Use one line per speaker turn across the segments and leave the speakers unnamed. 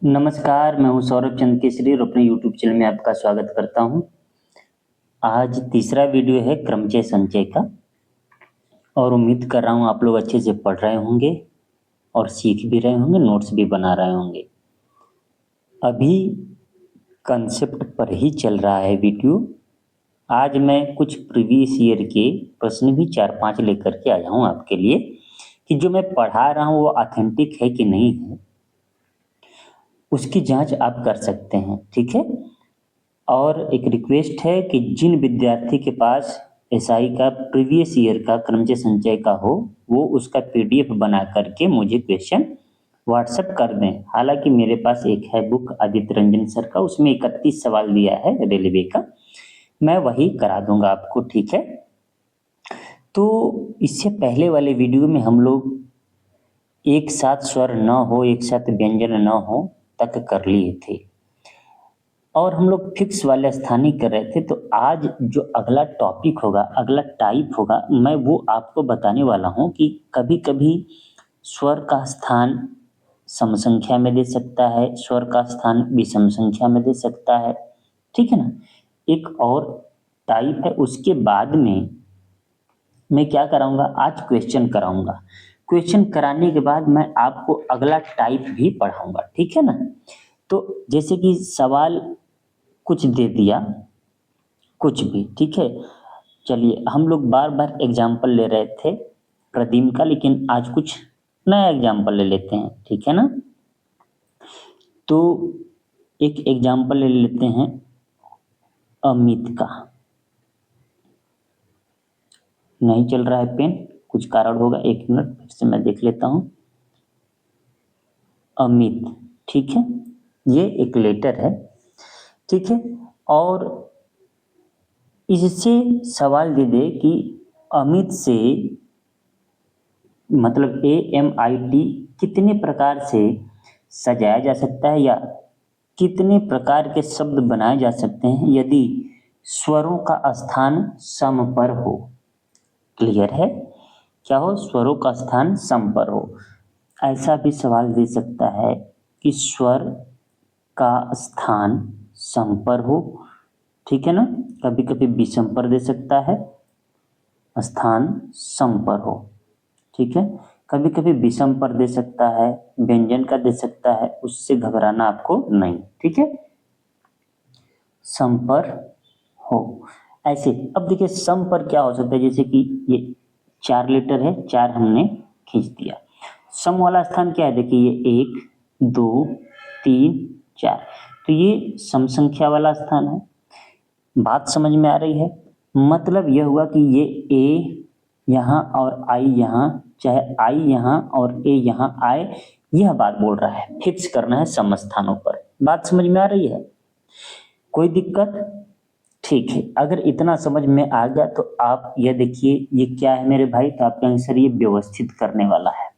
नमस्कार, मैं हूँ सौरभ चंद्र केसरी और अपने यूट्यूब चैनल में आपका स्वागत करता हूँ। आज तीसरा वीडियो है क्रमचय संचय का और उम्मीद कर रहा हूँ आप लोग अच्छे से पढ़ रहे होंगे और सीख भी रहे होंगे, नोट्स भी बना रहे होंगे। अभी कंसेप्ट पर ही चल रहा है वीडियो। आज मैं कुछ प्रीवियस ईयर के प्रश्न भी 4-5 लेकर के आया हूँ आपके लिए कि जो मैं पढ़ा रहा हूँ वो ऑथेंटिक है कि नहीं है, उसकी जांच आप कर सकते हैं। ठीक है। और एक रिक्वेस्ट है कि जिन विद्यार्थी के पास एसआई का प्रीवियस ईयर का क्रमचय संचय का हो वो उसका पीडीएफ बना करके मुझे क्वेश्चन व्हाट्सएप कर दें। हालांकि मेरे पास एक है बुक आदित्य रंजन सर का, उसमें 31 सवाल दिया है रेलवे का, मैं वही करा दूंगा आपको। ठीक है। तो इससे पहले वाले वीडियो में हम लोग एक साथ स्वर न हो, एक साथ व्यंजन न हो तक कर लिए थे और हम लोग फिक्स वाले स्थानीय कर रहे थे। तो आज जो अगला टॉपिक होगा, अगला टाइप होगा, मैं वो आपको बताने वाला हूँ कि कभी कभी स्वर का स्थान सम संख्या में दे सकता है, स्वर का स्थान विषम संख्या में दे सकता है। ठीक है ना। एक और टाइप है। उसके बाद में मैं क्या कराऊंगा, आज क्वेश्चन कराऊंगा। क्वेश्चन कराने के बाद मैं आपको अगला टाइप भी पढ़ाऊंगा। ठीक है ना। तो जैसे कि सवाल कुछ दे दिया, कुछ भी, ठीक है। चलिए, हम लोग बार बार एग्जाम्पल ले रहे थे प्रदीम का, लेकिन आज कुछ नया एग्जाम्पल ले लेते हैं। ठीक है ना। तो एक एग्जाम्पल ले लेते हैं अमित का। नहीं चल रहा है पेन, कुछ कारण होगा, 1 मिनट फिर से मैं देख लेता हूं। अमित, ठीक है, ये एक लेटर है। ठीक है। और इससे सवाल दे दे कि अमित से मतलब AMIT कितने प्रकार से सजाया जा सकता है या कितने प्रकार के शब्द बनाए जा सकते हैं यदि स्वरों का स्थान सम पर हो। क्लियर है। क्या हो, स्वरों का स्थान सम पर हो। ऐसा भी सवाल दे सकता है कि स्वर का स्थान सम पर हो। ठीक है ना। कभी कभी विषम पर दे सकता है, स्थान सम पर हो। ठीक है। कभी कभी विषम पर दे सकता है, व्यंजन का दे सकता है, उससे घबराना आपको नहीं। ठीक है। सम पर हो ऐसे। अब देखिए सम पर क्या हो सकता है, जैसे कि ये 4 लेटर है, 4 हमने खींच दिया। सम वाला स्थान क्या है, देखिए ये 1 2 3 4, तो ये सम संख्या वाला स्थान है। बात समझ में आ रही है। मतलब यह हुआ कि ये ए यहाँ और आई यहाँ, चाहे आई यहाँ और ए यहाँ आए, यह बात बोल रहा है। फिक्स करना है सम स्थानों पर। बात समझ में आ रही है, कोई दिक्कत? ठीक है। अगर इतना समझ में आ गया तो आप यह देखिए, ये क्या है मेरे भाई, तो आप कहेंगे सर ये व्यवस्थित करने वाला है।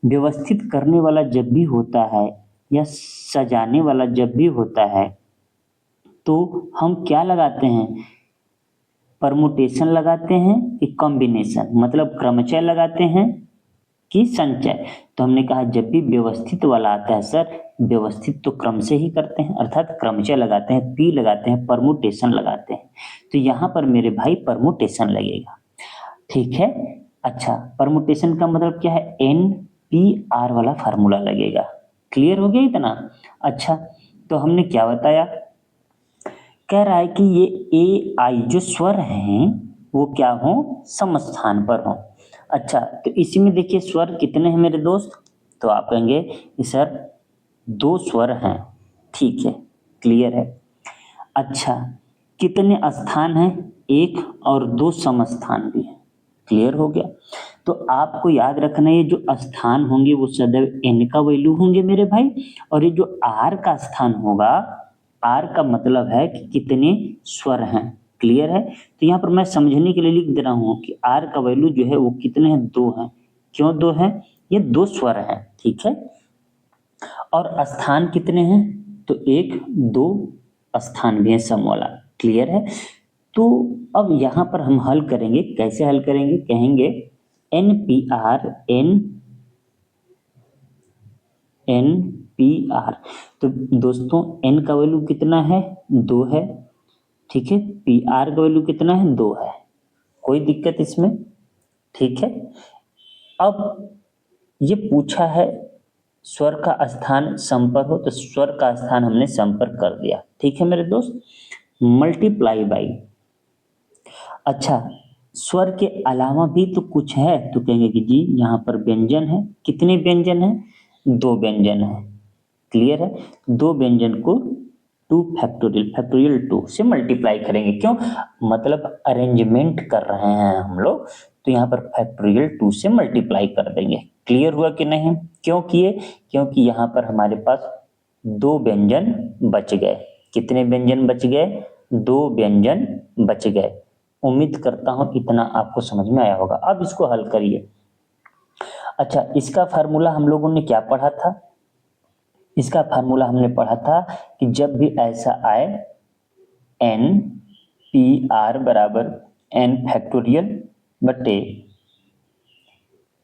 व्यवस्थित करने वाला जब भी होता है या सजाने वाला जब भी होता है तो हम क्या लगाते हैं, परमुटेशन लगाते हैं कि कॉम्बिनेशन, मतलब क्रमचय लगाते हैं कि संचय। तो हमने कहा जब भी व्यवस्थित वाला आता है सर, व्यवस्थित तो क्रम से ही करते हैं, अर्थात क्रमचय लगाते हैं, पी लगाते हैं, परमुटेशन लगाते हैं। तो यहाँ पर मेरे भाई परमुटेशन लगेगा। ठीक है। अच्छा, परमुटेशन का मतलब क्या है, NPR वाला फार्मूला लगेगा। क्लियर हो गया इतना? अच्छा, तो हमने क्या बताया, कह रहा है कि ये AI जो स्वर हैं वो क्या हो, समस्थान पर हो। अच्छा, तो इसी में देखिए स्वर कितने हैं मेरे दोस्त, तो आप कहेंगे कि सर 2 स्वर हैं। ठीक है, क्लियर है। अच्छा, कितने स्थान हैं, 1 और 2 समस्थान भी हैं। क्लियर हो गया। तो आपको याद रखना है, ये जो स्थान होंगे वो सदैव n का वैल्यू होंगे मेरे भाई, और ये जो r का स्थान होगा, r का मतलब है कि कितने स्वर हैं। क्लियर है। तो यहाँ पर मैं समझने के लिए लिख दे रहा हूँ कि r का वैल्यू जो है वो कितने हैं, 2 हैं। क्यों 2 हैं, ये 2 स्वर हैं। ठीक है। और स्थान कितने हैं, तो 1 2 स्थान भी है सम वाला। क्लियर है। तो अब यहाँ पर हम हल करेंगे। कैसे हल करेंगे, कहेंगे NPR, तो दोस्तों n का वैल्यू कितना है, 2 है, ठीक है। पी आर का वैल्यू कितना है, 2 है, कोई दिक्कत इसमें, ठीक है। अब ये पूछा है स्वर का स्थान सम पर हो, तो स्वर का स्थान हमने सम पर कर दिया, ठीक है मेरे दोस्त। मल्टीप्लाई बाई, अच्छा स्वर के अलावा भी तो कुछ है, तो कहेंगे कि जी यहाँ पर व्यंजन है, कितने व्यंजन है, 2 व्यंजन है, क्लियर है। 2 व्यंजन को 2 फैक्टोरियल फैक्टोरियल 2 से मल्टीप्लाई करेंगे, क्यों, मतलब अरेंजमेंट कर रहे हैं हम लोग, तो यहाँ पर फैक्टोरियल 2 से मल्टीप्लाई कर देंगे। क्लियर हुआ कि नहीं, क्यों किए, क्योंकि यहाँ पर हमारे पास 2 व्यंजन बच गए। कितने व्यंजन बच गए, 2 व्यंजन बच गए। उम्मीद करता हूं इतना आपको समझ में आया होगा। अब इसको हल करिए। अच्छा, इसका फार्मूला हम लोगों ने क्या पढ़ा था, इसका फार्मूला हमने पढ़ा था कि जब भी ऐसा आए एन पी आर बराबर एन फैक्टोरियल बटे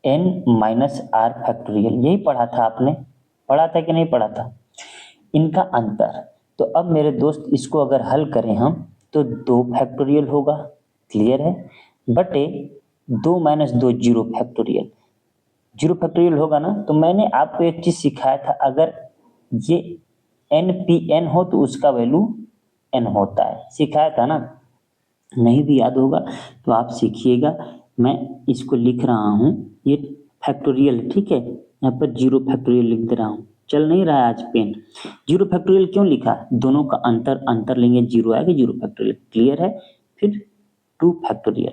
एन माइनस आर फैक्टोरियल, यही पढ़ा था आपने, पढ़ा था कि नहीं पढ़ा था, इनका अंतर। तो अब मेरे दोस्त इसको अगर हल करें हम तो 2 फैक्टोरियल होगा, क्लियर है, बटे 2 माइनस 2 0 फैक्टोरियल, 0 फैक्टोरियल होगा ना। तो मैंने आपको एक चीज सिखाया था, अगर ये एन पी एन हो तो उसका वैल्यू एन होता है, सिखाया था ना, नहीं भी याद होगा तो आप सीखिएगा। मैं इसको लिख रहा हूँ, ये फैक्टोरियल, ठीक है, यहाँ पर 0 फैक्टोरियल लिख दे रहा हूँ, चल नहीं रहा है आज पेन। 0 फैक्टोरियल क्यों लिखा, दोनों का अंतर लेंगे, 0 आएगा, 0 फैक्टोरियल, क्लियर है। फिर 2 फैक्टोरियल,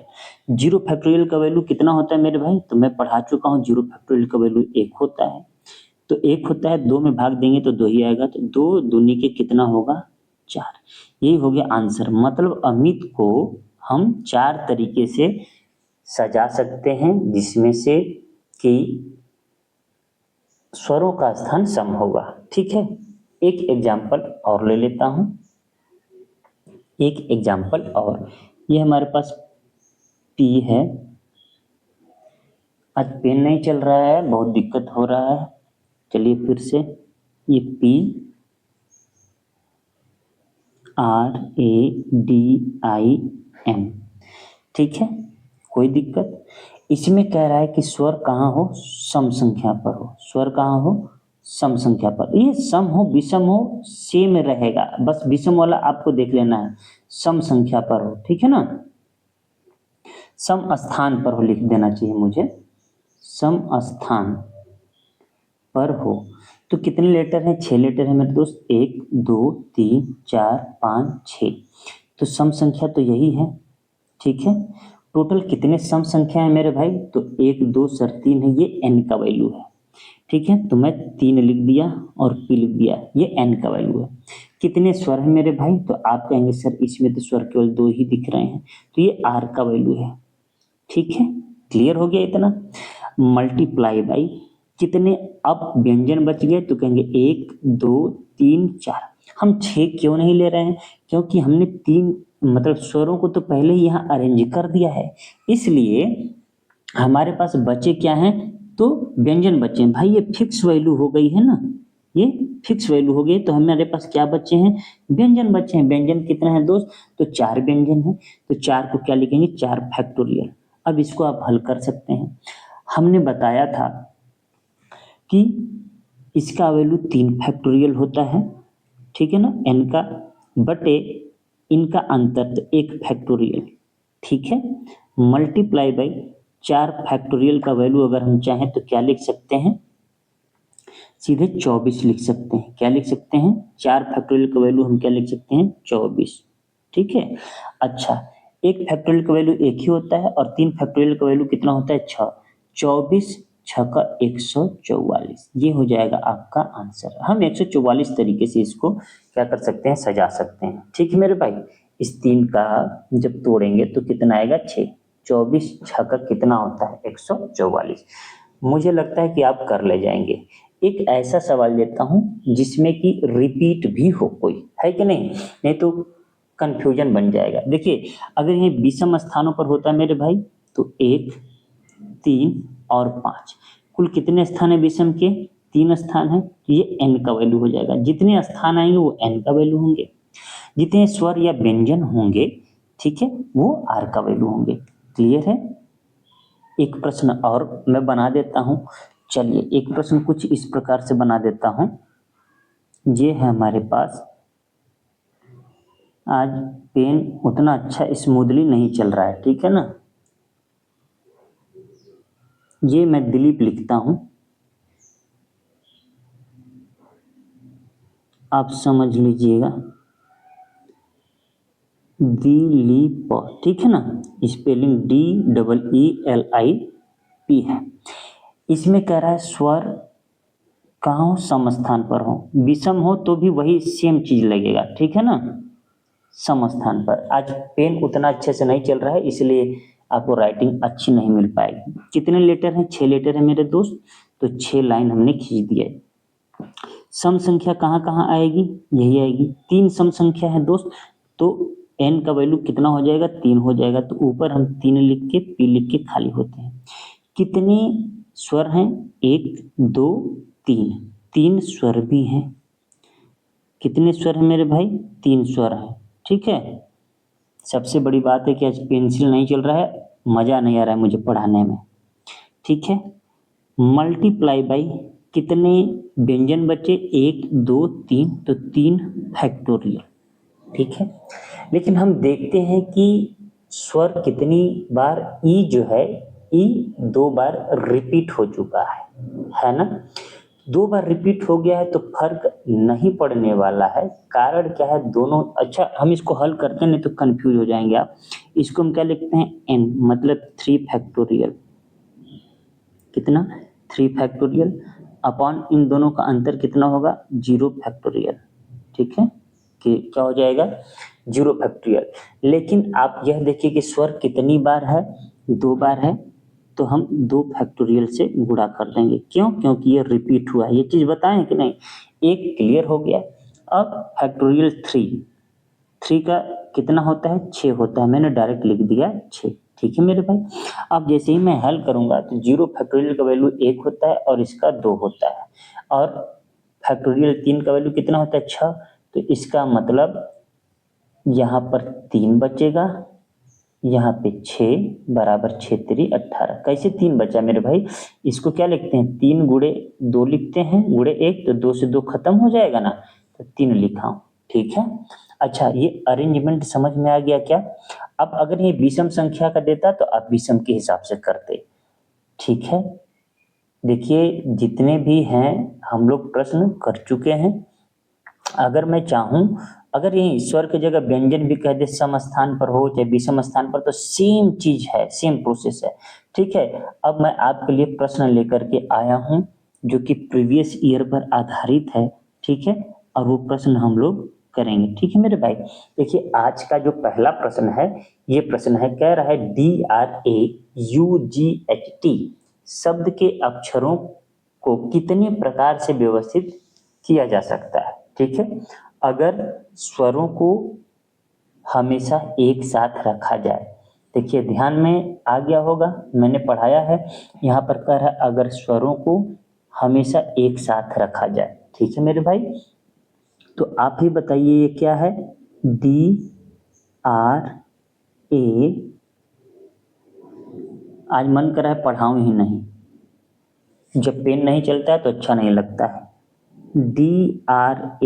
0 फैक्टोरियल का वैल्यू कितना होता है मेरे भाई, तो मैं पढ़ा चुका हूँ, 0 फैक्टोरियल का वैल्यू 1 होता है। तो 1 होता है, 2 में भाग देंगे तो 2 ही आएगा, तो 2 दूनी के कितना होगा, 4। यही हो गया आंसर। मतलब अमित को हम 4 तरीके से सजा सकते हैं, जिसमें से कि स्वरों का स्थान सम होगा, ठीक है। एक एग्जाम्पल और ले लेता हूं, एक एग्जाम्पल और, ये हमारे पास पी है, आज पेन नहीं चल रहा है, बहुत दिक्कत हो रहा है, चलिए फिर से, ये P R A D I am, ठीक है, कोई दिक्कत। इसमें कह रहा है कि स्वर कहाँ हो, सम संख्या पर हो, स्वर कहाँ हो, सम संख्या पर। ये सम हो विषम हो सेम रहेगा, बस विषम वाला आपको देख लेना है, सम संख्या पर हो, ठीक है ना, सम स्थान पर हो लिख देना चाहिए मुझे, सम स्थान पर हो। तो कितने लेटर हैं, 6 लेटर है मेरे दोस्त, 1 2 3 4 5 6, तो सम संख्या तो यही है, ठीक है। टोटल कितने सम संख्या है मेरे भाई, तो 1 2 सर 3 है, ये n का वैल्यू है, ठीक है। तो मैं 3 लिख दिया और p लिख दिया, ये n का वैल्यू है। कितने स्वर है मेरे भाई, तो आप कहेंगे सर इसमें तो स्वर केवल 2 ही दिख रहे हैं, तो ये r का वैल्यू है, ठीक है। क्लियर हो गया इतना। मल्टीप्लाई बाई कितने, अब व्यंजन बच गए, तो कहेंगे 1 2 3 4, हम 6 क्यों नहीं ले रहे हैं, क्योंकि हमने 3 मतलब स्वरों को तो पहले ही यहाँ अरेंज कर दिया है, इसलिए हमारे पास बचे क्या हैं, तो व्यंजन बचे हैं भाई, ये फिक्स वैल्यू हो गई है ना, ये फिक्स वैल्यू हो गई, तो हमारे पास क्या बचे हैं, व्यंजन बचे हैं। व्यंजन कितना है दोस्त, तो 4 व्यंजन है, तो 4 को क्या लिखेंगे, 4 फैक्टोरियल। अब इसको आप हल कर सकते हैं। हमने बताया था कि इसका वैल्यू 3 फैक्टोरियल होता है, ठीक है ना, n का, बटे इनका अंतर तो 1 फैक्टोरियल, ठीक है। मल्टीप्लाई बाई 4 फैक्टोरियल का वैल्यू अगर हम चाहें तो क्या लिख सकते हैं, सीधे 24 लिख सकते हैं। क्या लिख सकते हैं, 4 फैक्टोरियल का वैल्यू हम क्या लिख सकते हैं, 24, ठीक है। अच्छा, 1 फैक्टोरियल का वैल्यू 1 ही होता है, और 3 फैक्टोरियल का वैल्यू कितना होता है, 6, 24 6 का 144, ये हो जाएगा आपका आंसर। हम 144 तरीके से इसको क्या कर सकते हैं, सजा सकते हैं, ठीक है मेरे भाई। इस 3 का जब तोड़ेंगे तो कितना आएगा, 6, 24 6 का कितना होता है, 144। मुझे लगता है कि आप कर ले जाएंगे। एक ऐसा सवाल लेता हूं जिसमें कि रिपीट भी हो, कोई है कि नहीं, नहीं तो कंफ्यूजन बन जाएगा। देखिए, अगर ये विषम स्थानों पर होता है मेरे भाई, तो 1 3 और 5, कुल कितने स्थान है विषम के, 3 स्थान है तो ये n का वैल्यू हो जाएगा। जितने स्थान आएंगे वो n का वैल्यू होंगे, जितने स्वर या व्यंजन होंगे, ठीक है, वो r का वैल्यू होंगे। क्लियर है? एक प्रश्न और मैं बना देता हूं। चलिए एक प्रश्न कुछ इस प्रकार से बना देता हूं। ये है हमारे पास, आज पेन उतना अच्छा स्मूथली नहीं चल रहा है, ठीक है ना। ये मैं दिलीप लिखता हूं, आप समझ लीजिएगा, दिलीप, ठीक है ना। स्पेलिंग DEELIP है। इसमें कह रहा है स्वर कहाँ हो, सम स्थान पर हो। विषम हो तो भी वही सेम चीज लगेगा, ठीक है ना। सम स्थान पर। आज पेन उतना अच्छे से नहीं चल रहा है, इसलिए आपको राइटिंग अच्छी नहीं मिल पाएगी। कितने लेटर हैं? 6 लेटर है मेरे दोस्त, तो 6 लाइन हमने खींच दिया है। सम संख्या कहाँ कहाँ आएगी? यही आएगी। 3 सम संख्या है दोस्त, तो n का वैल्यू कितना हो जाएगा? 3 हो जाएगा। तो ऊपर हम 3 लिख के p लिख के खाली होते हैं। कितने स्वर हैं? 1 2 3, 3 स्वर भी हैं। कितने स्वर हैं मेरे भाई? 3 स्वर हैं, ठीक है। सबसे बड़ी बात है कि आज पेंसिल नहीं चल रहा है, मजा नहीं आ रहा है मुझे पढ़ाने में, ठीक है। मल्टीप्लाई बाई, कितने व्यंजन बचे? 1 2 3, तो 3 फैक्टोरियल, ठीक है। लेकिन हम देखते हैं कि स्वर कितनी बार ई जो है, ई 2 बार रिपीट हो चुका है ना। 2 बार रिपीट हो गया है तो फर्क नहीं पड़ने वाला है। कारण क्या है? दोनों, अच्छा हम इसको हल करते हैं, नहीं तो कंफ्यूज हो जाएंगे आप। इसको हम क्या लिखते हैं? n, मतलब 3 फैक्टोरियल। कितना? 3 फैक्टोरियल अपॉन इन दोनों का अंतर कितना होगा? 0 फैक्टोरियल, ठीक है। कि क्या हो जाएगा? 0 फैक्टोरियल। लेकिन आप यह देखिए कि स्वर कितनी बार है? 2 बार है, तो हम 2 फैक्टोरियल से गुणा कर देंगे। क्यों? क्योंकि ये रिपीट हुआ है। ये चीज बताएं कि नहीं? एक क्लियर हो गया। अब फैक्टोरियल 3 का कितना होता है? 6 होता है। मैंने डायरेक्ट लिख दिया 6, ठीक है मेरे भाई। अब जैसे ही मैं हल करूंगा तो 0 फैक्टोरियल का वैल्यू 1 होता है और इसका 2 होता है, और फैक्टोरियल 3 का वैल्यू कितना होता है? 6। तो इसका मतलब यहाँ पर 3 बचेगा, यहाँ पे 6 बराबर 6 3 18। कैसे 3 बचा मेरे भाई? इसको क्या लिखते हैं? 3 गुणे 2 लिखते हैं, गुणे 1, तो 2 से 2 खत्म हो जाएगा ना, तो 3 लिखा हूं, ठीक है। अच्छा, ये अरेंजमेंट समझ में आ गया क्या? अब अगर ये विषम संख्या का देता तो आप विषम के हिसाब से करते, ठीक है। देखिए जितने भी हैं हम लोग प्रश्न कर चुके हैं। अगर मैं चाहूं, अगर ये ईश्वर की जगह व्यंजन भी कह दे, सम स्थान पर हो चाहे विषम स्थान पर, तो सेम चीज है, सेम प्रोसेस है, ठीक है। अब मैं आपके लिए प्रश्न लेकर के आया हूं जो कि प्रीवियस ईयर पर आधारित है, ठीक है, और वो प्रश्न हम लोग करेंगे, ठीक है मेरे भाई। देखिए आज का जो पहला प्रश्न है, ये प्रश्न है, कह रहा है DRAUGHT शब्द के अक्षरों को कितने प्रकार से व्यवस्थित किया जा सकता है, ठीक है। अगर स्वरों को हमेशा एक साथ रखा जाए, देखिए ध्यान में आ गया होगा, मैंने पढ़ाया है। यहाँ पर कह रहा है अगर स्वरों को हमेशा एक साथ रखा जाए, ठीक है मेरे भाई। तो आप ही बताइए ये क्या है? DRA, आज मन कर रहा है पढ़ाऊं ही नहीं, जब पेन नहीं चलता है तो अच्छा नहीं लगता है। DRAUGHT,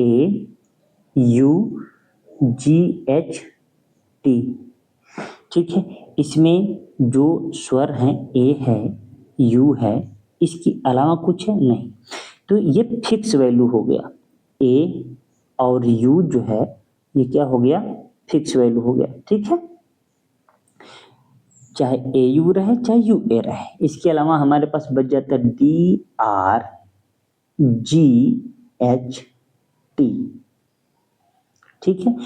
ठीक है। इसमें जो स्वर हैं ए है, यू है, इसके अलावा कुछ है नहीं, तो ये फिक्स वैल्यू हो गया। ए और यू जो है ये क्या हो गया? फिक्स वैल्यू हो गया, ठीक है। चाहे ए यू रहे चाहे यू ए रहे, इसके अलावा हमारे पास बच जाता है DRGHT, ठीक है।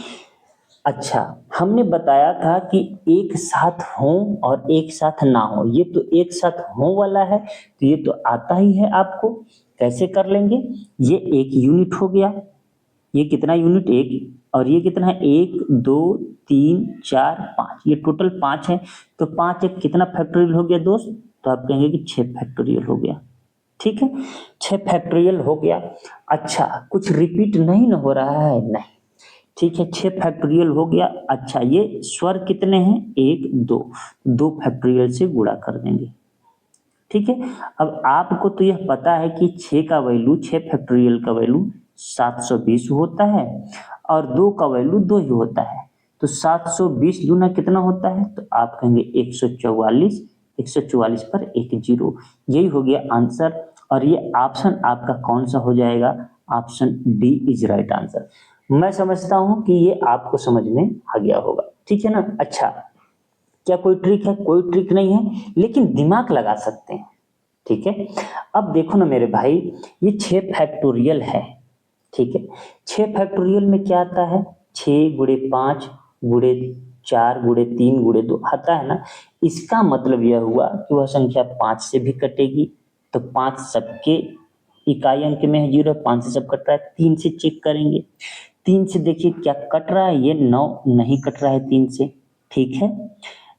अच्छा, हमने बताया था कि एक साथ हो और एक साथ ना हो। ये तो एक साथ हो वाला है, तो ये तो आता ही है आपको। कैसे कर लेंगे? ये एक यूनिट हो गया, ये कितना यूनिट? एक, और ये कितना है? 1 2 3 4 5, ये टोटल 5 है। तो 5 एक कितना फैक्टोरियल हो गया दोस्त? तो आप कहेंगे कि 6 फैक्टोरियल हो गया, ठीक है। 6 6 फैक्टोरियल हो गया। अच्छा, कुछ रिपीट नहीं न हो रहा है? नहीं, ठीक है, 6 फैक्टोरियल हो गया। अच्छा, ये स्वर कितने हैं? 1 2, 2 फैक्टोरियल से गुणा कर देंगे, ठीक है। अब आपको तो यह पता है कि 6 का वैल्यू, 6 फैक्टोरियल का वैल्यू 720 होता है और 2 का वैल्यू 2 ही होता है। तो 720 गुना कितना होता है? तो आप कहेंगे 144, 144 पर एक जीरो, यही हो गया आंसर। और ये ऑप्शन आपका कौन सा हो जाएगा? Option D is right answer. मैं समझता हूं कि ये आपको समझ में आ गया होगा, ठीक है ना। अच्छा, क्या कोई ट्रिक है? कोई ट्रिक नहीं है, लेकिन दिमाग लगा सकते हैं, ठीक है। अब देखो ना मेरे भाई, ये 6 फैक्टोरियल है, ठीक है। 6 फैक्टोरियल में क्या आता है? 6 गुणे 5 गुणे 4 गुणे 3 गुणे 2 आता है ना। इसका मतलब यह हुआ कि वह संख्या 5 से भी कटेगी, तो 5 सबके इकाई अंक में है 0, 5 से सब कट रहा है। 3 से चेक करेंगे, 3 से देखिए क्या कट रहा है? ये 9 नहीं कट रहा है 3 से, ठीक है।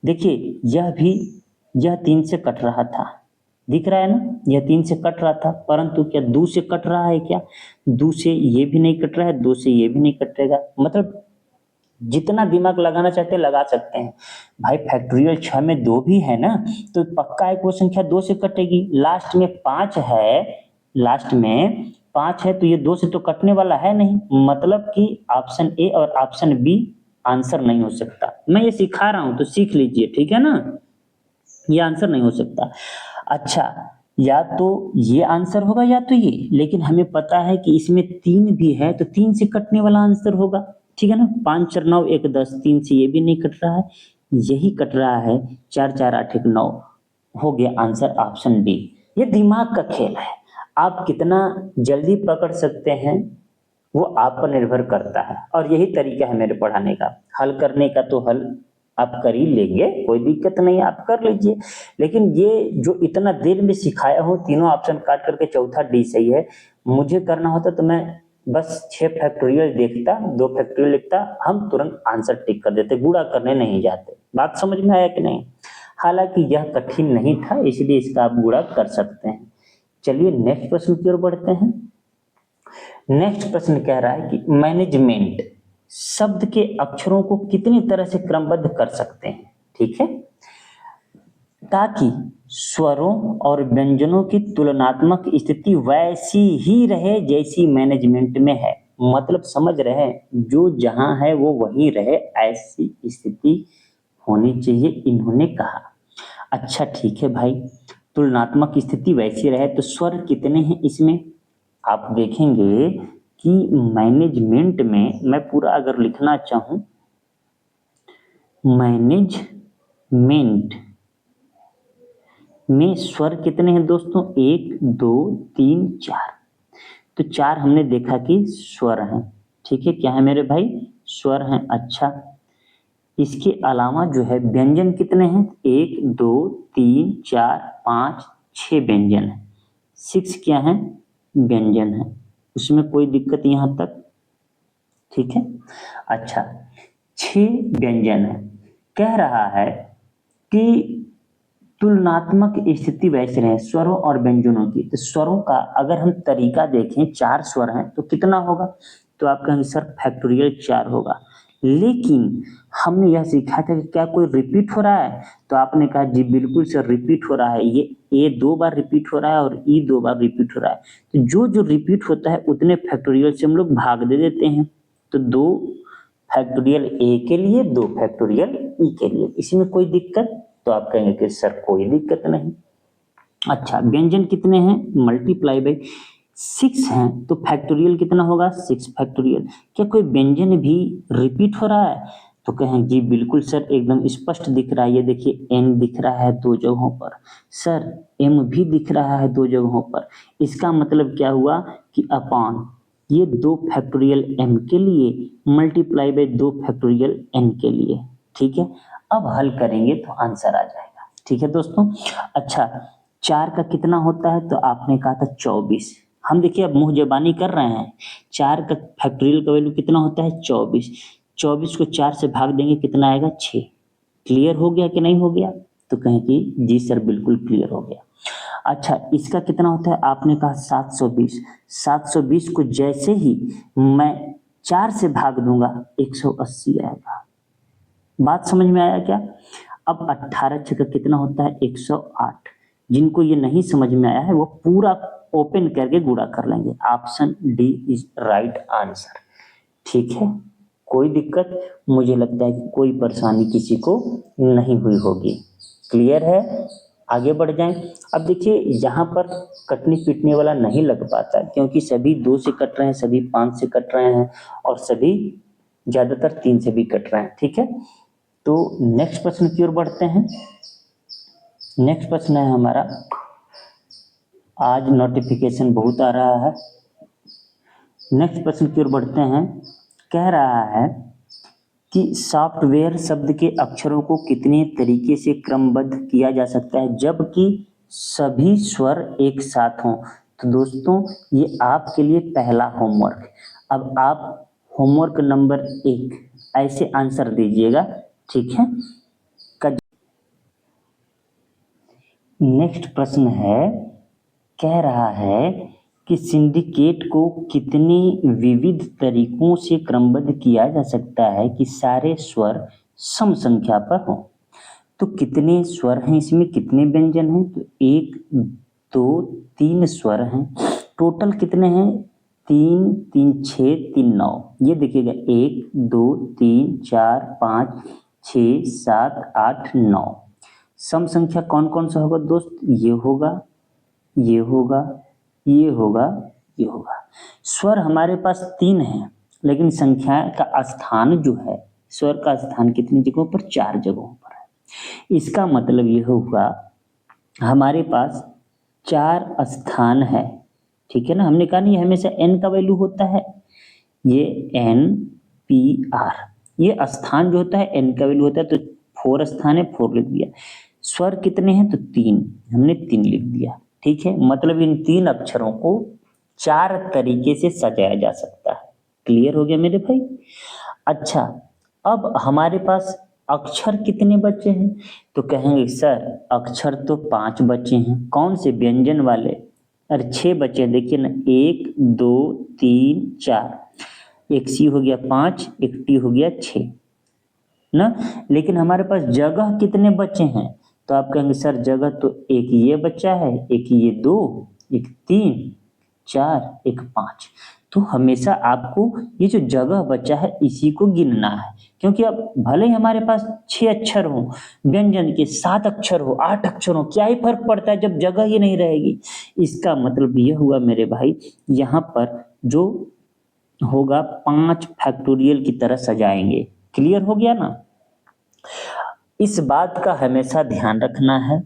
देखिए यह 3 से कट रहा था, दिख रहा है ना, यह 3 से कट रहा था, परंतु क्या 2 से कट रहा है? क्या 2 से ये भी नहीं कट रहा है, 2 से ये भी नहीं कटेगा। मतलब जितना दिमाग लगाना चाहते हैं लगा सकते हैं भाई। फैक्टोरियल 6 में 2 भी है ना, तो पक्का एक वो संख्या 2 से कटेगी। लास्ट में 5 है, लास्ट में 5 है, तो ये 2 से तो कटने वाला है नहीं, मतलब कि ऑप्शन ए और ऑप्शन बी आंसर नहीं हो सकता। मैं ये सिखा रहा हूं तो सीख लीजिए, ठीक है ना, ये आंसर नहीं हो सकता। अच्छा, या तो ये आंसर होगा या तो ये, लेकिन हमें पता है कि इसमें 3 भी है, तो 3 से कटने वाला आंसर होगा, ठीक है ना। 5 4 9 1 10, 3 से ये भी नहीं कट रहा है, यही कट रहा है। 4 4 8 1 9 हो गया आंसर ऑप्शन डी। ये दिमाग का खेल है, आप कितना जल्दी पकड़ सकते हैं वो आप पर निर्भर करता है। और यही तरीका है मेरे पढ़ाने का, हल करने का तो हल आप कर ही लेंगे, कोई दिक्कत नहीं है, आप कर लीजिए। लेकिन ये जो इतना देर में सिखाया हूँ, तीनों ऑप्शन काट करके चौथा डी सही है, मुझे करना होता तो मैं बस 6 फैक्टोरियल देखता, 2 फैक्टोरियल लिखता, हम तुरंत आंसर टिक कर देते, गुणा करने नहीं जाते। बात समझ में आया कि नहीं? हालांकि यह कठिन नहीं था, इसलिए इसका आप गुणा कर सकते हैं। चलिए नेक्स्ट प्रश्न की ओर बढ़ते हैं। नेक्स्ट प्रश्न कह रहा है कि मैनेजमेंट शब्द के अक्षरों को कितनी तरह से क्रमबद्ध कर सकते हैं, ठीक है, ताकि स्वरों और व्यंजनों की तुलनात्मक स्थिति वैसी ही रहे जैसी मैनेजमेंट में है। मतलब समझ रहे हैं, जो जहां है वो वहीं रहे, ऐसी स्थिति होनी चाहिए, इन्होंने कहा। अच्छा ठीक है भाई, तुलनात्मक स्थिति वैसी रहे, तो स्वर कितने हैं इसमें? आप देखेंगे कि मैनेजमेंट में, मैं पूरा अगर लिखना चाहूं, मैनेजमेंट में स्वर कितने हैं दोस्तों? 1 2 3 4। तो 4 हमने देखा कि स्वर हैं, ठीक है, क्या है मेरे भाई? स्वर हैं। अच्छा, इसके अलावा जो है व्यंजन कितने हैं? 1 2 3 4 5 6 व्यंजन है। 6 क्या है? व्यंजन है, उसमें कोई दिक्कत यहां तक, ठीक है। अच्छा, 6 व्यंजन है, कह रहा है कि तुलनात्मक स्थिति वैसे रहे स्वरों और व्यंजनों की। तो स्वरों का अगर हम तरीका देखें, 4 स्वर हैं तो कितना होगा? तो आप कहेंगे सर फैक्टोरियल 4 होगा, लेकिन हमने यह सीखा था कि क्या कोई रिपीट हो रहा है? तो आपने कहा जी बिल्कुल सर रिपीट हो रहा है, ये ए 2 बार रिपीट हो रहा है और ई 2 बार रिपीट हो रहा है। तो जो जो रिपीट होता है उतने फैक्टोरियल से हम लोग भाग दे देते हैं। तो 2 फैक्टोरियल ए के लिए, 2 फैक्टोरियल ई के लिए, इसमें कोई दिक्कत? तो आप कहेंगे कि सर कोई दिक्कत नहीं। अच्छा, व्यंजन कितने हैं? मल्टीप्लाई बाई 6 हैं, तो फैक्टोरियल कितना होगा? 6 फैक्टोरियल। क्या कोई व्यंजन भी रिपीट हो रहा है? तो कहें जी बिल्कुल सर, एकदम स्पष्ट दिख रहा है, ये देखिए एन दिख रहा है 2 जगहों पर, सर एम भी दिख रहा है 2 जगहों पर। इसका मतलब क्या हुआ कि अपॉन ये 2 फैक्टोरियल एम के लिए मल्टीप्लाई बाई 2 फैक्टोरियल एन के लिए, ठीक है। अब हल करेंगे तो आंसर आ जाएगा, ठीक है दोस्तों। अच्छा, 4 का कितना होता है? तो आपने कहा था 24। हम देखिए अब मुंह जबानी कर रहे हैं, 4 का फैक्टोरियल का वैल्यू कितना होता है? 24। 24 को 4 से भाग देंगे, कितना आएगा? 6। क्लियर हो गया कि नहीं हो गया? तो कहें कि जी सर बिल्कुल क्लियर हो गया। अच्छा, इसका कितना होता है? आपने कहा 720। 720 को जैसे ही मैं 4 से भाग दूंगा 180 आएगा। बात समझ में आया क्या? अब 18 छक्का कितना होता है? 108। जिनको ये नहीं समझ में आया है वो पूरा ओपन करके गुणा कर लेंगे। Option D is right answer. ठीक है, कोई दिक्कत मुझे लगता है कि कोई परेशानी किसी को नहीं हुई होगी। क्लियर है? आगे बढ़ जाएं। अब देखिए यहाँ पर कटनी पीटने वाला नहीं लग पाता क्योंकि सभी 2 से कट रहे हैं, सभी 5 से कट रहे हैं और सभी ज्यादातर 3 से भी कट रहे हैं। ठीक है, तो नेक्स्ट प्रश्न की ओर बढ़ते हैं। नेक्स्ट प्रश्न है हमारा, आज नोटिफिकेशन बहुत आ रहा है। नेक्स्ट प्रश्न की ओर बढ़ते हैं। कह रहा है कि सॉफ्टवेयर शब्द के अक्षरों को कितने तरीके से क्रमबद्ध किया जा सकता है जबकि सभी स्वर एक साथ हों। तो दोस्तों ये आपके लिए पहला होमवर्क। अब आप होमवर्क नंबर 1 ऐसे आंसर दीजिएगा। ठीक है, नेक्स्ट प्रश्न है, कह रहा है कि सिंडिकेट को कितने विविध तरीकों से क्रमबद्ध किया जा सकता है कि सारे स्वर सम संख्या पर हों। तो कितने स्वर हैं इसमें, कितने व्यंजन हैं? तो 1 2 3 स्वर हैं। टोटल कितने हैं? 3 3 6 3 9। ये देखिएगा 1 2 3 4 5 6 7 8 9। सम संख्या कौन कौन सा होगा दोस्त? ये होगा, ये होगा, ये होगा, ये होगा। स्वर हमारे पास 3 है लेकिन संख्या का स्थान जो है, स्वर का स्थान कितनी जगहों पर? 4 जगहों पर है। इसका मतलब यह हुआ हमारे पास 4 स्थान है। ठीक है ना, हमने कहा नहीं हमेशा n का वैल्यू होता है। ये n p r, ये स्थान जो होता है n का वैल्यू होता है। तो 4 स्थान है, 4 लिख दिया। स्वर कितने हैं? तो 3, हमने 3 लिख दिया। ठीक है, मतलब इन 3 अक्षरों को 4 तरीके से सजाया जा सकता है। क्लियर हो गया मेरे भाई? अच्छा, अब हमारे पास अक्षर कितने बचे हैं? तो कहेंगे सर अक्षर तो 5 बचे हैं। कौन से? व्यंजन वाले। अरे 6 बचे हैं, देखिए ना, 1 2 3 4। एक सी हो गया 5, एक टी हो गया 6 ना। लेकिन हमारे पास जगह कितने बचे हैं? तो आप कहेंगे सर जगह तो एक ये बचा है, एक ये 2, एक 3 4, एक 5। तो हमेशा आपको ये जो जगह बचा है इसी को गिनना है, क्योंकि अब भले ही हमारे पास 6 अक्षर हो, व्यंजन के 7 अक्षर हो, 8 अक्षर हो, क्या ही फर्क पड़ता है जब जगह ही नहीं रहेगी। इसका मतलब यह हुआ मेरे भाई, यहाँ पर जो होगा 5 फैक्टोरियल की तरह सजाएंगे। क्लियर हो गया ना? इस बात का हमेशा ध्यान रखना है,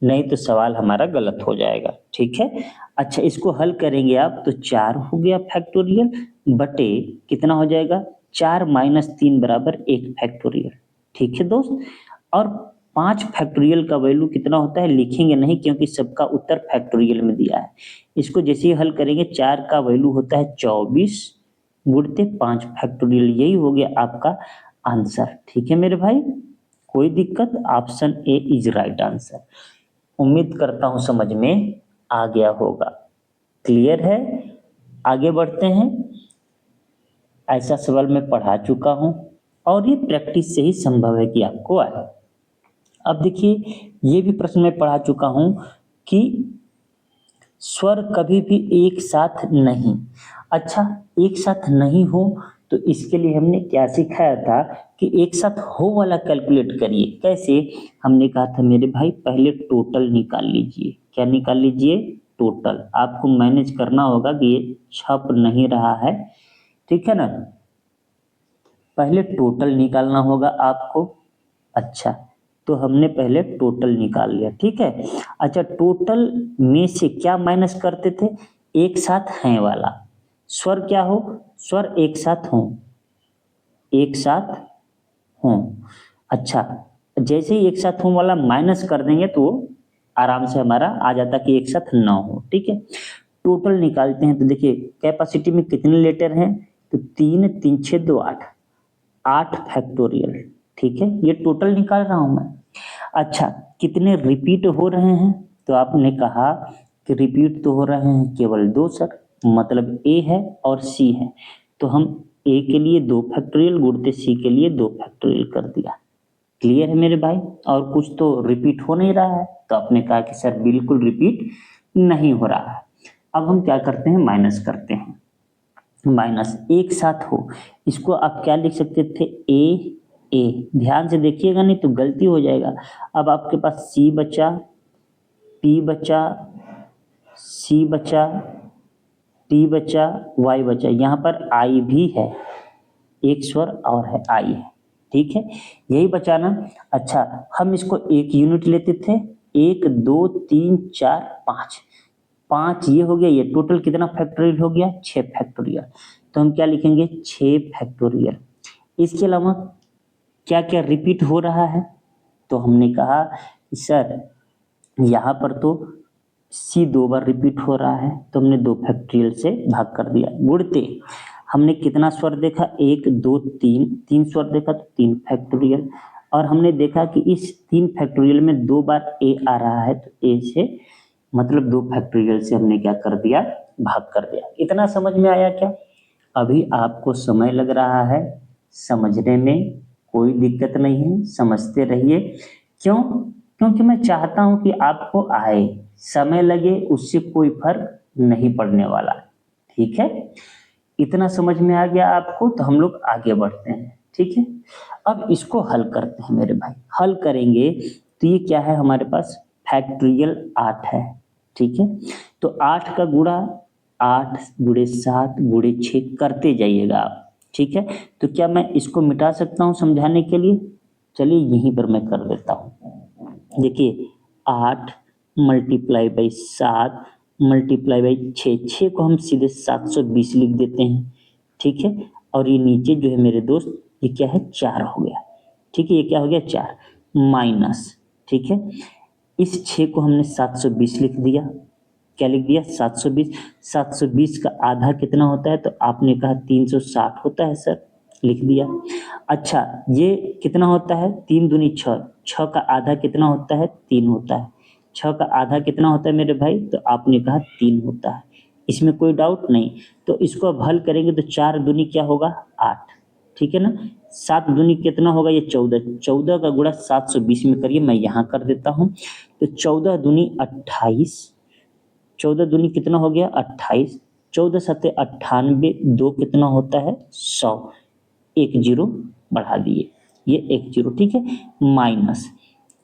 नहीं तो सवाल हमारा गलत हो जाएगा। ठीक है, अच्छा इसको हल करेंगे आप तो 4 हो गया फैक्टोरियल बटे कितना हो जाएगा? 4 - 3 बराबर 1 फैक्टोरियल। ठीक है दोस्त, और 5 फैक्टोरियल का वैल्यू कितना होता है लिखेंगे नहीं, क्योंकि सबका उत्तर फैक्टोरियल में दिया है। इसको जैसे ही हल करेंगे 4 का वैल्यू होता है 24 गुणते 5 फैक्टोरियल। यही हो गया आपका आंसर। ठीक है मेरे भाई, कोई दिक्कत? Option A is right answer. उम्मीद करता हूं समझ में आ गया होगा। क्लियर है? आगे बढ़ते हैं। ऐसा सवाल मैं पढ़ा चुका हूं और ये प्रैक्टिस से ही संभव है कि आपको आए। अब देखिए ये भी प्रश्न मैं पढ़ा चुका हूं कि स्वर कभी भी एक साथ नहीं। अच्छा, एक साथ नहीं हो तो इसके लिए हमने क्या सिखाया था कि एक साथ हो वाला कैलकुलेट करिए। कैसे? हमने कहा था मेरे भाई पहले टोटल निकाल लीजिए। क्या निकाल लीजिए? टोटल। आपको मैनेज करना होगा कि ये छप नहीं रहा है। ठीक है ना, पहले टोटल निकालना होगा आपको। अच्छा, तो हमने पहले टोटल निकाल लिया। ठीक है, अच्छा टोटल में से क्या माइनस करते थे? एक साथ हैं वाला। स्वर क्या हो? स्वर एक साथ हों, एक साथ हों। अच्छा, जैसे ही एक साथ हों वाला माइनस कर देंगे तो आराम से हमारा आ जाता कि एक साथ ना हो। ठीक है, टोटल निकालते हैं तो देखिए कैपेसिटी में कितने लेटर हैं? तो 3 3 6 2 8, 8 फैक्टोरियल। ठीक है, ये टोटल निकाल रहा हूं मैं। अच्छा, कितने रिपीट हो रहे हैं? तो आपने कहा कि रिपीट तो हो रहे हैं केवल दो सर, मतलब ए है और सी है, तो हम ए के लिए 2 फैक्टोरियल गुणते सी के लिए 2 फैक्टोरियल कर दिया। क्लियर है मेरे भाई? और कुछ तो रिपीट हो नहीं रहा है, तो आपने कहा कि सर बिल्कुल रिपीट नहीं हो रहा है। अब हम क्या करते हैं, माइनस करते हैं। माइनस एक साथ हो, इसको आप क्या लिख सकते थे, ए ए, ध्यान से देखिएगा नहीं तो गलती हो जाएगा। अब आपके पास सी बचा, पी बचा, सी बचा, टी बचा, वाई बचा, यहाँ पर आई भी है, एक स्वर और है, आई है, ठीक है, यही बचा ना। अच्छा, हम इसको एक यूनिट लेते थे, 1 2 3 4 5, 5 ये हो गया, ये टोटल कितना फैक्टोरियल हो गया, 6 फैक्टोरियल। तो हम क्या लिखेंगे, 6 फैक्टोरियल। इसके अलावा क्या क्या रिपीट हो रहा है, तो हमने कहा सर यहाँ पर तो सी 2 बार रिपीट हो रहा है, तो हमने 2 फैक्टोरियल से भाग कर दिया। गुणते हमने कितना स्वर देखा, 1 2 3, 3 स्वर देखा तो 3 फैक्टोरियल, और हमने देखा कि इस 3 फैक्टोरियल में 2 बार ए आ रहा है, तो ए से मतलब 2 फैक्टोरियल से हमने क्या कर दिया, भाग कर दिया। इतना समझ में आया क्या? अभी आपको समय लग रहा है समझने में, कोई दिक्कत नहीं है, समझते रहिए। क्यों? क्योंकि मैं चाहता हूं कि आपको आए, समय लगे उससे कोई फर्क नहीं पड़ने वाला, ठीक है। इतना समझ में आ गया आपको, तो हम लोग आगे बढ़ते हैं, ठीक है। अब इसको हल करते हैं मेरे भाई। हल करेंगे तो ये क्या है हमारे पास, फैक्टोरियल 8 है, ठीक है। तो 8 का गुणा 8 गुणे 7 गुणे 6 करते जाइएगा आप, ठीक है। तो क्या मैं इसको मिटा सकता हूँ समझाने के लिए? चलिए यहीं पर मैं कर देता हूँ। देखिए 8 मल्टीप्लाई बाई 7 मल्टीप्लाई बाई 6, 6 को हम सीधे 720 लिख देते हैं, ठीक है। और ये नीचे जो है मेरे दोस्त, ये क्या है, 4 हो गया, ठीक है। ये क्या हो गया, 4 माइनस, ठीक है। इस 6 को हमने 720 लिख दिया। क्या लिख दिया, 720। 720 का आधा कितना होता है, तो आपने कहा 360 होता है सर, लिख दिया। अच्छा, ये कितना होता है, 3 दूनी 6, 6 का आधा कितना होता है, 3 होता है। 6 का आधा कितना होता है मेरे भाई, तो आपने कहा 3 होता है, इसमें कोई डाउट नहीं। तो इसको अब हल करेंगे तो 4 दूनी क्या होगा, 8, ठीक है ना। 7 दूनी कितना होगा, ये 14, 14 का गुणा 720 में करिए, मैं यहाँ कर देता हूँ। तो 14 दूनी 28, 14 दूनी कितना हो गया, 28, 14 सत्ते 98, 2 कितना होता है, 100, एक जीरो बढ़ा दिए, ये एक जीरो, ठीक है। माइनस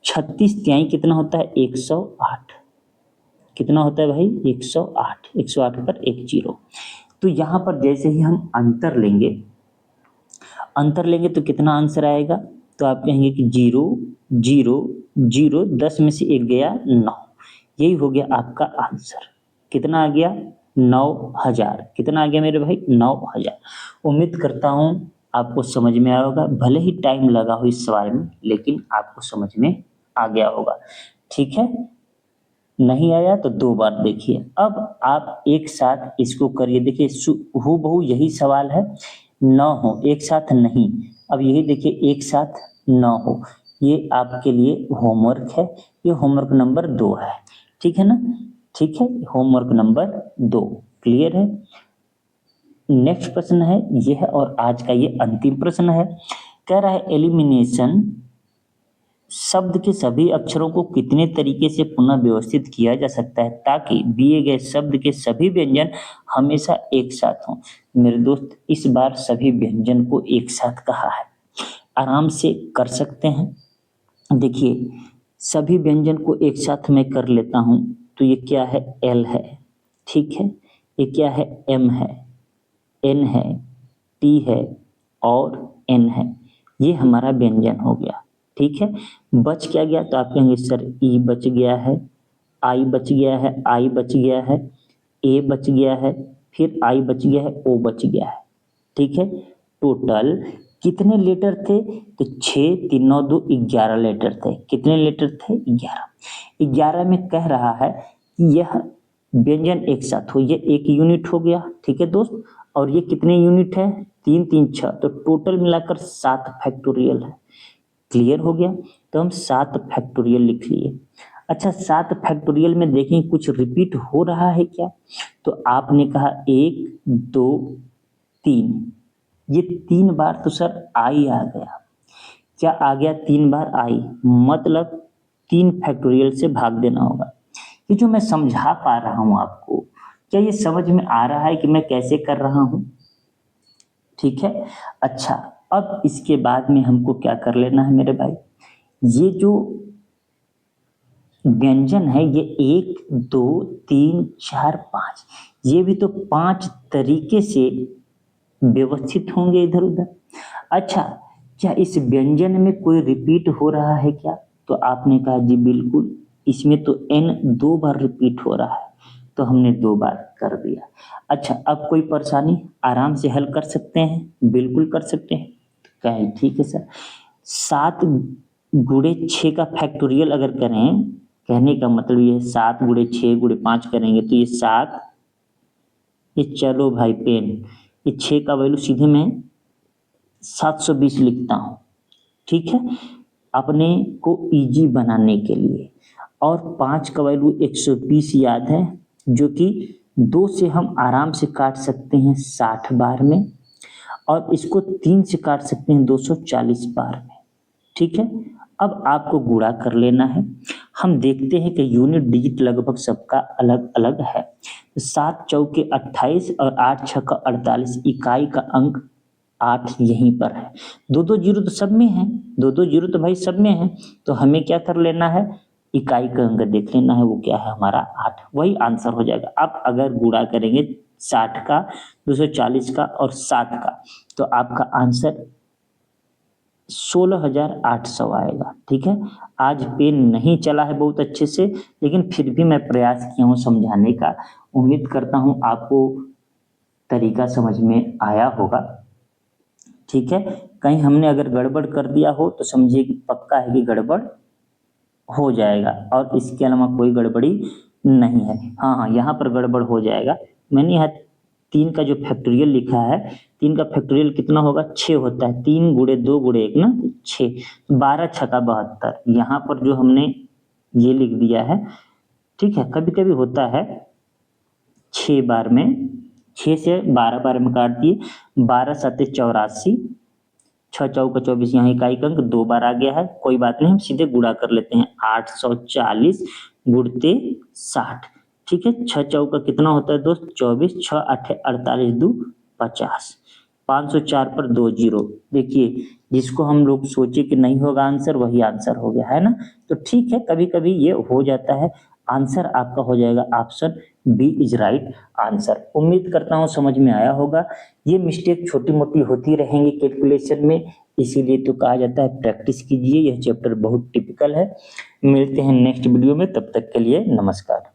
36 त्याई कितना होता है, 108, कितना होता है भाई, 108, 108 पर एक जीरो। तो यहाँ पर जैसे ही हम अंतर लेंगे, अंतर लेंगे तो कितना आंसर आएगा, तो आप कहेंगे कि 0 0 0, 10 में से 1 गया 9, यही हो गया आपका आंसर। कितना आ गया, 9000। कितना आ गया मेरे भाई, 9000। उम्मीद करता हूँ आपको समझ में आया होगा, भले ही टाइम लगा हो इस सवाल में, लेकिन आपको समझ में आ गया होगा, ठीक है। नहीं आया तो 2 बार देखिए। अब आप एक साथ इसको करिए, देखिए हूबहू यही सवाल है, 9 हो एक साथ नहीं। अब यही देखिए, एक साथ 9 हो, ये आपके लिए होमवर्क है, ये होमवर्क नंबर 2 है, ठीक है ना, ठीक है, होमवर्क नंबर 2 क्लियर है। नेक्स्ट प्रश्न है ये है, और आज का ये अंतिम प्रश्न है। कह रहा है एलिमिनेशन शब्द के सभी अक्षरों को कितने तरीके से पुनः व्यवस्थित किया जा सकता है ताकि दिए गए शब्द के सभी व्यंजन हमेशा एक साथ हों। मेरे दोस्त, इस बार सभी व्यंजन को एक साथ कहा है, आराम से कर सकते हैं। देखिए सभी व्यंजन को एक साथ मैं कर लेता हूं, तो ये क्या है, एल है, ठीक है। ये क्या है, एम है, एन है, टी है और एन है, ये हमारा व्यंजन हो गया, ठीक है। बच क्या गया, तो आप कहेंगे सर ई बच गया है, आई बच गया है, आई बच गया है, ए बच गया है, फिर आई बच गया है, ओ बच गया है, ठीक है। टोटल कितने लेटर थे, तो 6 3 9 2 11 लेटर थे। कितने लेटर थे, 11। 11 में कह रहा है कि यह व्यंजन एक साथ हो, ये एक यूनिट हो गया, ठीक है दोस्त। और ये कितने यूनिट है, 3 3 6, तो टोटल मिलाकर 7 फैक्टोरियल है। क्लियर हो गया, तो हम 7 फैक्टोरियल लिख लिए। अच्छा 7 फैक्टोरियल में देखें कुछ रिपीट हो रहा है क्या? तो आपने कहा 1 2 3, ये 3 बार तो सर आई आ गया। क्या आ गया? 3 बार आई, मतलब 3 फैक्टोरियल से भाग देना होगा। ये जो मैं समझा पा रहा हूं आपको, क्या ये समझ में आ रहा है कि मैं कैसे कर रहा हूं? ठीक है। अच्छा, अब इसके बाद में हमको क्या कर लेना है मेरे भाई, ये जो व्यंजन है ये 1 2 3 4 5, ये भी तो 5 तरीके से व्यवस्थित होंगे इधर उधर। अच्छा, क्या इस व्यंजन में कोई रिपीट हो रहा है क्या? तो आपने कहा जी बिल्कुल, इसमें तो n 2 बार रिपीट हो रहा है, तो हमने 2 बार कर दिया। अच्छा, अब कोई परेशानी? आराम से हल कर सकते हैं, बिल्कुल कर सकते हैं। कहें ठीक है सर, 7 गुणे 6 का फैक्टोरियल अगर करें, कहने का मतलब ये 7 गुणे 6 गुणे 5 करेंगे तो ये 7, ये चलो भाई पेन, ये 6 का वैल्यू सीधे मैं 720 लिखता हूँ। ठीक है, अपने को इजी बनाने के लिए। और 5 का वैल्यू 120 याद है, जो कि 2 से हम आराम से काट सकते हैं 60 बार में, और इसको 3 से काट सकते हैं 240 बार में। ठीक है, अब आपको गुणा कर लेना है। हम देखते हैं कि यूनिट डिजिट लगभग सबका अलग अलग है। 7 चौके 28 और 8 छक्का 48, इकाई का अंक 8 यहीं पर है। 2 जीरो तो सब में है, 2 जीरो तो भाई सब में है, तो हमें क्या कर लेना है, इकाई का अंक देख लेना है, वो क्या है हमारा 8, वही आंसर हो जाएगा। आप अगर गुणा करेंगे 60 का 240 का और 7 का, तो आपका आंसर 16,800 आएगा। ठीक है, आज पेन नहीं चला है बहुत अच्छे से, लेकिन फिर भी मैं प्रयास किया हूँ समझाने का। उम्मीद करता हूँ आपको तरीका समझ में आया होगा। ठीक है, कहीं हमने अगर गड़बड़ कर दिया हो तो समझिए कि पक्का है कि गड़बड़ हो जाएगा, और इसके अलावा कोई गड़बड़ी नहीं है। हाँ हाँ, यहाँ पर गड़बड़ हो जाएगा। मैंने यहाँ 3 का जो फैक्टोरियल लिखा है, 3 का फैक्टोरियल कितना होगा, 6 होता है। 3 गुणे 2 गुणे 1 ना, 6, 12 छक्का 72। यहाँ पर जो हमने ये लिख दिया है, ठीक है, कभी कभी होता है 6 बार में, 6 से 12 बार में काट दिए, 12 सत्ते 84, 6 चौका 24, यहाँ इकाई का अंक 2 बार आ गया है, कोई बात नहीं, हम सीधे गुणा कर लेते हैं। 840 गुणते 60। ठीक है, 6 चौका कितना होता है दोस्त, 24, 6 8 48 2 50, 504 पर 2 जीरो। देखिए, जिसको हम लोग सोचे कि नहीं होगा आंसर, वही आंसर हो गया है ना। तो ठीक है, कभी कभी ये हो जाता है। आंसर आपका हो जाएगा option B is right answer. उम्मीद करता हूँ समझ में आया होगा। ये मिस्टेक छोटी मोटी होती रहेंगी कैलकुलेशन में, इसीलिए तो कहा जाता है प्रैक्टिस कीजिए। यह चैप्टर बहुत टिपिकल है। मिलते हैं नेक्स्ट वीडियो में, तब तक के लिए नमस्कार।